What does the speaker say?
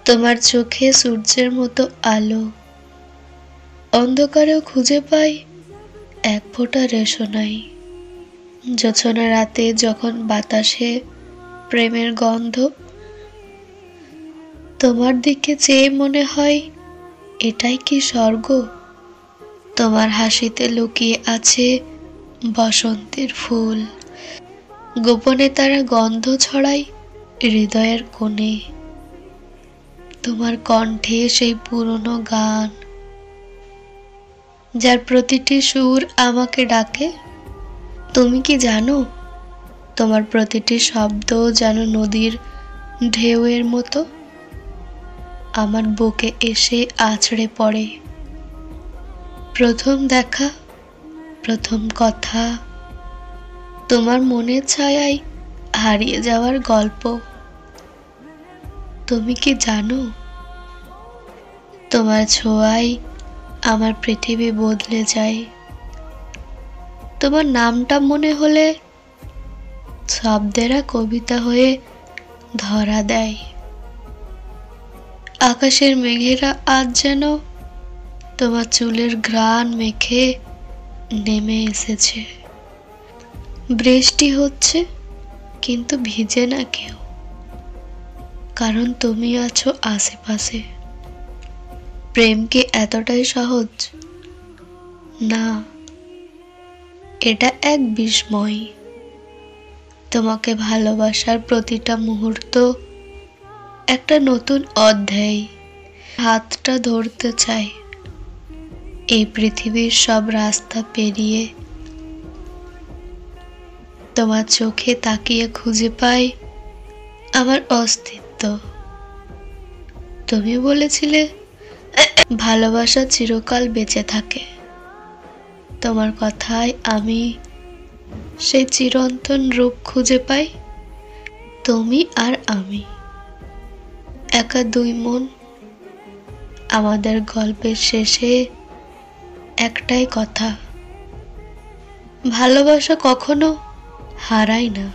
তোমার চোখে সূর্যের মতো আলো, অন্ধকারেও খুঁজে পাই এক ফোঁটা রেশনাই। জোছনা রাতে যখন বাতাসে প্রেমের গন্ধ, তোমার দিকে চেয়ে মনে হয় এটাই কি স্বর্গ। তোমার হাসিতে লুকিয়ে আছে বসন্তের ফুল, গোপনে তারা গন্ধ ছড়ায় হৃদয়ের কোণে। তোমার কণ্ঠে সেই পুরনো গান, যার প্রতিটি সুর আমাকে ডাকে। তুমি কি জানো, তোমার প্রতিটি শব্দ যেন নদীর ঢেউয়ের মতো আমার বুকে এসে আছড়ে পড়ে। প্রথম দেখা, প্রথম কথা, তোমার মনের ছায়ায় হারিয়ে যাওয়ার গল্প। তুমি কি জানো, তোমার ছোঁয়ায় আমার পৃথিবী বদলে যায়। তোমার নামটা মনে হলে শব্দেরা কবিতা হয়ে ধরা দেয়। আকাশের মেঘেরা আজ যেন তোমার চুলের ঘ্রাণ মেখে নেমে এসেছে। বৃষ্টি হচ্ছে কিন্তু ভিজে না কেউ, কারণ তুমি আছো আশেপাশে। প্রেম কি এতটাই সহজ? না, এটা এক বিস্ময়। তোমাকে ভালোবাসার প্রতিটা মুহূর্ত একটা নতুন অধ্যায়। হাতটা ধরতে চাই এই পৃথিবীর সব রাস্তা পেরিয়ে। তোমার চোখে তাকিয়ে খুঁজে পাই আমার অস্তিত্ব। তুমি বলেছিলে ভালোবাসা চিরকাল বেঁচে থাকে। তোমার কথায় আমি সেই চিরন্তন রূপ খুঁজে পাই। তুমি আর আমি, একা দুই মন। আমাদের গল্পের শেষে একটাই কথা, ভালোবাসা কখনো হারায় না।